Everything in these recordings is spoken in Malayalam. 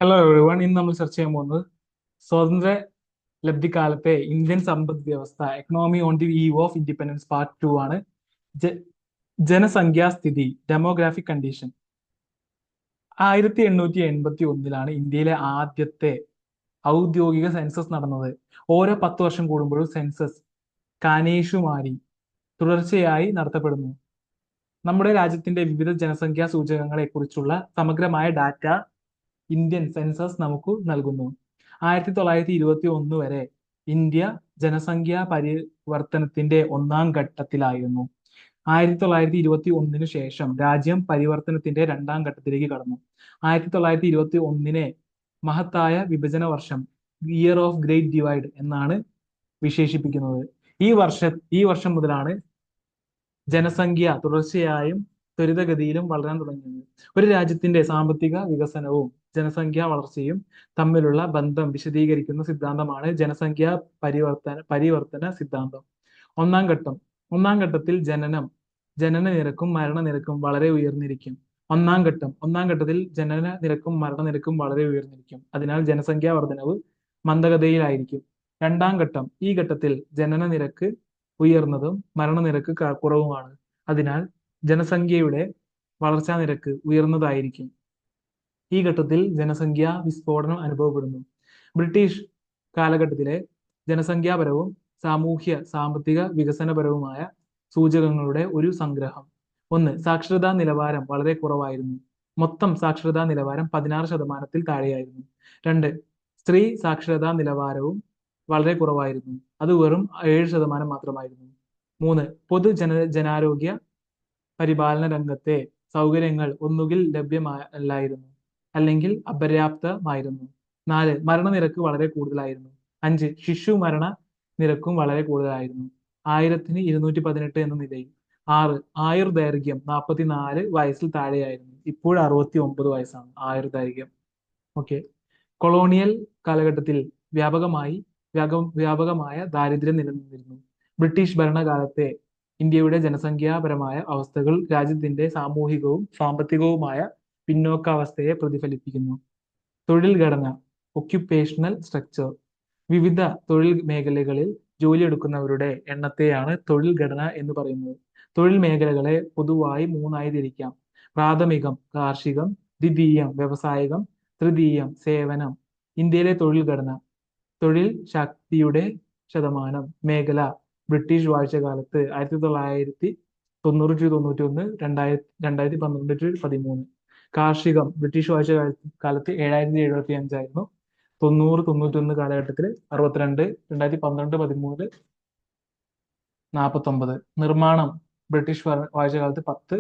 ഹലോ എവറിവൺ, ഇന്ന് നമ്മൾ ചർച്ച ചെയ്യാൻ പോകുന്നത് സ്വാതന്ത്ര്യ ലബ്ധിക്കാലത്തെ ഇന്ത്യൻ സമ്പദ് വ്യവസ്ഥ, economy on the eve of independence part two ആണ്. ജ- ജനസംഖ്യാസ്ഥിതി, ഡെമോഗ്രാഫിക് കണ്ടീഷൻ. 1881 ഇന്ത്യയിലെ ആദ്യത്തെ ഔദ്യോഗിക സെൻസസ് നടന്നത്. ഓരോ 10 വർഷം കൂടുമ്പോഴും സെൻസസ് കാനേഷുമാരി തുടർച്ചയായി നടത്തപ്പെടുന്നു. നമ്മുടെ രാജ്യത്തിന്റെ വിവിധ ജനസംഖ്യാ സൂചകങ്ങളെ കുറിച്ചുള്ള സമഗ്രമായ ഡാറ്റ ഇന്ത്യൻ സെൻസസ് നമുക്ക് നൽകുന്നു. 1921 വരെ ഇന്ത്യ ജനസംഖ്യാ പരിവർത്തനത്തിന്റെ ഒന്നാം ഘട്ടത്തിലായിരുന്നു. 1921 ശേഷം രാജ്യം പരിവർത്തനത്തിന്റെ രണ്ടാം ഘട്ടത്തിലേക്ക് കടന്നു. 1921 മഹത്തായ വിഭജന വർഷം, ഇയർ ഓഫ് ഗ്രേറ്റ് ഡിവൈഡ് എന്നാണ് വിശേഷിപ്പിക്കുന്നത്. ഈ വർഷം മുതലാണ് ജനസംഖ്യ തുടർച്ചയായും ത്വരിതഗതിയിലും വളരാൻ തുടങ്ങിയത്. ഒരു രാജ്യത്തിന്റെ സാമ്പത്തിക വികസനവും ജനസംഖ്യാ വളർച്ചയും തമ്മിലുള്ള ബന്ധം വിശദീകരിക്കുന്ന സിദ്ധാന്തമാണ് ജനസംഖ്യാ പരിവർത്തന സിദ്ധാന്തം. ഒന്നാം ഘട്ടം. ഒന്നാം ഘട്ടത്തിൽ ജനന നിരക്കും മരണനിരക്കും വളരെ ഉയർന്നിരിക്കും. ഒന്നാം ഘട്ടത്തിൽ ജനന നിരക്കും മരണനിരക്കും വളരെ ഉയർന്നിരിക്കും. അതിനാൽ ജനസംഖ്യാ വർധനവ് മന്ദഗതിയിലായിരിക്കും. രണ്ടാം ഘട്ടം. ഈ ഘട്ടത്തിൽ ജനന നിരക്ക് ഉയർന്നതും മരണനിരക്ക് കുറവുമാണ്. അതിനാൽ ജനസംഖ്യയുടെ വളർച്ചാ നിരക്ക് ഉയർന്നതായിരിക്കും. ഈ ഘട്ടത്തിൽ ജനസംഖ്യാ വിസ്ഫോടനം അനുഭവപ്പെടുന്നു. ബ്രിട്ടീഷ് കാലഘട്ടത്തിലെ ജനസംഖ്യാപരവും സാമൂഹ്യ സാമ്പത്തിക വികസനപരവുമായ സൂചകങ്ങളുടെ ഒരു സംഗ്രഹം. 1. സാക്ഷരതാ നിലവാരം വളരെ കുറവായിരുന്നു. മൊത്തം സാക്ഷരതാ നിലവാരം 16% താഴെയായിരുന്നു. 2. സ്ത്രീ സാക്ഷരതാ നിലവാരവും വളരെ കുറവായിരുന്നു. അത് വെറും 7% മാത്രമായിരുന്നു. 3. ജനാരോഗ്യ പരിപാലന രംഗത്തെ സൗകര്യങ്ങൾ ഒന്നുകിൽ ലഭ്യമല്ലായിരുന്നു അല്ലെങ്കിൽ അപര്യാപ്തമായിരുന്നു. 4. മരണനിരക്ക് വളരെ കൂടുതലായിരുന്നു. 5. ശിശു മരണ നിരക്കും വളരെ കൂടുതലായിരുന്നു, 1218 എന്ന നിലയിൽ. 6. ആയുർദൈർഘ്യം 44 വയസ്സിൽ താഴെയായിരുന്നു. ഇപ്പോൾ 69 വയസ്സാണ് ആയുർദൈർഘ്യം. ഓക്കെ. കൊളോണിയൽ കാലഘട്ടത്തിൽ വ്യാപകമായ ദാരിദ്ര്യം നിലനിന്നിരുന്നു. ബ്രിട്ടീഷ് ഭരണകാലത്തെ ഇന്ത്യയുടെ ജനസംഖ്യാപരമായ അവസ്ഥകൾ രാജ്യത്തിന്റെ സാമൂഹികവും സാമ്പത്തികവുമായ പിന്നോക്കാവസ്ഥയെ പ്രതിഫലിപ്പിക്കുന്നു. തൊഴിൽ ഘടന, ഒക്യുപേഷണൽ സ്ട്രക്ചർ. വിവിധ തൊഴിൽ മേഖലകളിൽ ജോലിയെടുക്കുന്നവരുടെ എണ്ണത്തെയാണ് തൊഴിൽ ഘടന എന്ന് പറയുന്നത്. തൊഴിൽ മേഖലകളെ പൊതുവായി മൂന്നായി തിരിക്കാം: പ്രാഥമികം കാർഷികം, ദ്വിതീയം വ്യവസായികം, തൃതീയം സേവനം. ഇന്ത്യയിലെ തൊഴിൽ ഘടന. തൊഴിൽ ശക്തിയുടെ ശതമാനം മേഖല ബ്രിട്ടീഷ് വാഴ്ചക്കാലത്ത് 1990-91, 2012-13. കാർഷികം ബ്രിട്ടീഷ് വാഴ്ചക്കാലത്ത് 7075 90-91 കാലഘട്ടത്തിൽ 62, 2012-13 49. നിർമ്മാണം ബ്രിട്ടീഷ് വാഴ്ചകാലത്ത് 10,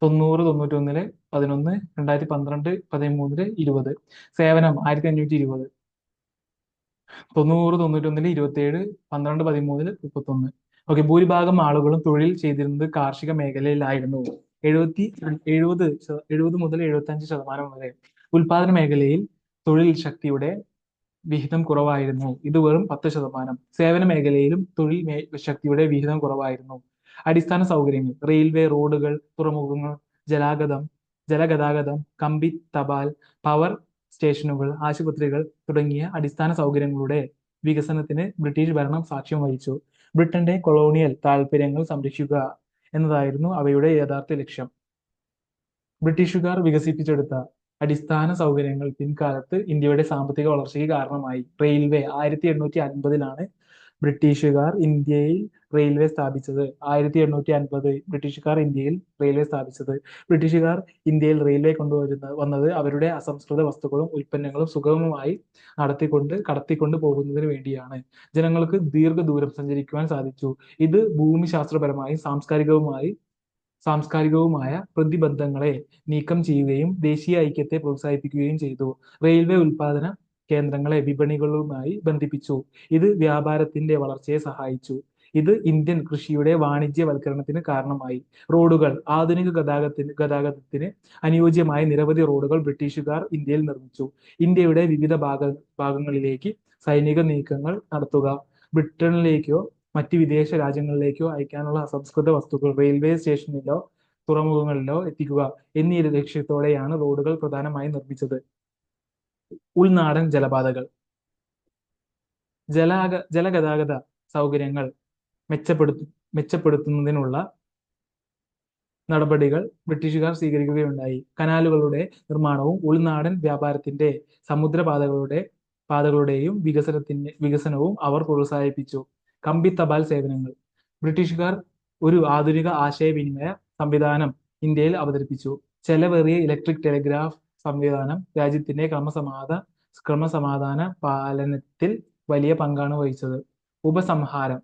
90-91 11, 2012-13 20. സേവനം 1520, 90-91 27, 12-13 31. ഓക്കെ. ഭൂരിഭാഗം ആളുകളും തൊഴിൽ ചെയ്തിരുന്നത് കാർഷിക മേഖലയിലായിരുന്നു. 70 മുതൽ 75% വരെ. ഉൽപാദന മേഖലയിൽ തൊഴിൽ ശക്തിയുടെ വിഹിതം കുറവായിരുന്നു. ഇത് വെറും 10%. സേവന മേഖലയിലും തൊഴിൽ ശക്തിയുടെ വിഹിതം കുറവായിരുന്നു. അടിസ്ഥാന സൗകര്യങ്ങൾ: റെയിൽവേ, റോഡുകൾ, തുറമുഖങ്ങൾ, ജലഗതാഗതം, കമ്പി തപാൽ, പവർ സ്റ്റേഷനുകൾ, ആശുപത്രികൾ തുടങ്ങിയ അടിസ്ഥാന സൗകര്യങ്ങളുടെ വികസനത്തിന് ബ്രിട്ടീഷ് ഭരണം സാക്ഷ്യം വഹിച്ചു. ബ്രിട്ടന്റെ കൊളോണിയൽ താൽപര്യങ്ങൾ സംരക്ഷിക്കുക എന്നതായിരുന്നു അവയുടെ യഥാർത്ഥ ലക്ഷ്യം. ബ്രിട്ടീഷുകാർ വികസിപ്പിച്ചെടുത്ത അടിസ്ഥാന സൗകര്യങ്ങൾ പിൻകാലത്ത് ഇന്ത്യയുടെ സാമ്പത്തിക വളർച്ചയ്ക്ക് കാരണമായി. റെയിൽവേ 1850 ബ്രിട്ടീഷുകാർ ഇന്ത്യയിൽ റെയിൽവേ സ്ഥാപിച്ചത്. 1850 ബ്രിട്ടീഷുകാർ ഇന്ത്യയിൽ റെയിൽവേ സ്ഥാപിച്ചത്. ബ്രിട്ടീഷുകാർ ഇന്ത്യയിൽ റെയിൽവേ വന്നത് അവരുടെ അസംസ്കൃത വസ്തുക്കളും ഉൽപ്പന്നങ്ങളും സുഗമമായി കടത്തിക്കൊണ്ട് പോകുന്നതിന് വേണ്ടിയാണ്. ജനങ്ങൾക്ക് ദീർഘദൂരം സഞ്ചരിക്കുവാൻ സാധിച്ചു. ഇത് ഭൂമിശാസ്ത്രപരമായും സാംസ്കാരികവുമായ പ്രതിബന്ധങ്ങളെ നീക്കം ചെയ്യുകയും ദേശീയ ഐക്യത്തെ പ്രോത്സാഹിപ്പിക്കുകയും ചെയ്തു. റെയിൽവേ ഉൽപാദന കേന്ദ്രങ്ങളെ വിപണികളുമായി ബന്ധിപ്പിച്ചു. ഇത് വ്യാപാരത്തിന്റെ വളർച്ചയെ സഹായിച്ചു. ഇത് ഇന്ത്യൻ കൃഷിയുടെ വാണിജ്യവൽക്കരണത്തിന് കാരണമായി. റോഡുകൾ. ആധുനിക ഗതാഗതത്തിന് അനുയോജ്യമായ നിരവധി റോഡുകൾ ബ്രിട്ടീഷുകാർ ഇന്ത്യയിൽ നിർമ്മിച്ചു. ഇന്ത്യയുടെ വിവിധ ഭാഗങ്ങളിലേക്ക് സൈനിക നീക്കങ്ങൾ നടത്തുക, ബ്രിട്ടനിലേക്കോ മറ്റ് വിദേശ രാജ്യങ്ങളിലേക്കോ അയക്കാനുള്ള അസംസ്കൃത വസ്തുക്കൾ റെയിൽവേ സ്റ്റേഷനിലോ തുറമുഖങ്ങളിലോ എത്തിക്കുക എന്നീ ലക്ഷ്യത്തോടെയാണ് റോഡുകൾ പ്രധാനമായും നിർമ്മിച്ചത്. ഉൾനാടൻ ജലപാതകൾ. ജലഗതാഗത സൗകര്യങ്ങൾ മെച്ചപ്പെടുത്തു മെച്ചപ്പെടുത്തുന്നതിനുള്ള നടപടികൾ ബ്രിട്ടീഷുകാർ സ്വീകരിക്കുകയുണ്ടായി. കനാലുകളുടെ നിർമ്മാണവും ഉൾനാടൻ വ്യാപാരത്തിന്റെ പാതകളുടെയും വികസനവും അവർ പ്രോത്സാഹിപ്പിച്ചു. കമ്പി തപാൽ സേവനങ്ങൾ. ബ്രിട്ടീഷുകാർ ഒരു ആധുനിക ആശയവിനിമയ സംവിധാനം ഇന്ത്യയിൽ അവതരിപ്പിച്ചു. ചെലവേറിയ ഇലക്ട്രിക് ടെലിഗ്രാഫ് സംവിധാനം രാജ്യത്തിന്റെ ക്രമസമാധാന പാലനത്തിൽ വലിയ പങ്കാണ് വഹിച്ചത്. ഉപസംഹാരം.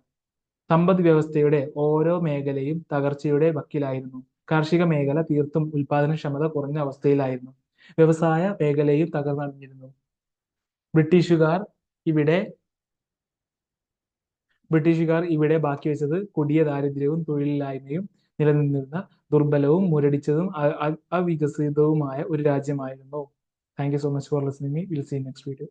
സമ്പദ് വ്യവസ്ഥയുടെ ഓരോ മേഖലയും തകർച്ചയുടെ വക്കിലായിരുന്നു. കാർഷിക മേഖല തീർത്തും ഉൽപാദനക്ഷമത കുറഞ്ഞ അവസ്ഥയിലായിരുന്നു. വ്യവസായ മേഖലയും തകർന്നടിഞ്ഞിരുന്നു. ബ്രിട്ടീഷുകാർ ഇവിടെ ബ്രിട്ടീഷുകാർ ഇവിടെ ബാക്കി വെച്ചത് കൊടിയ ദാരിദ്ര്യവും തൊഴിലില്ലായ്മയും നിലനിന്നിരുന്ന ദുർബലവും മുരടിച്ചതും അവികസിതവുമായ ഒരു രാജ്യമായിരുന്നു. Thank you so much for listening me. Will see next video.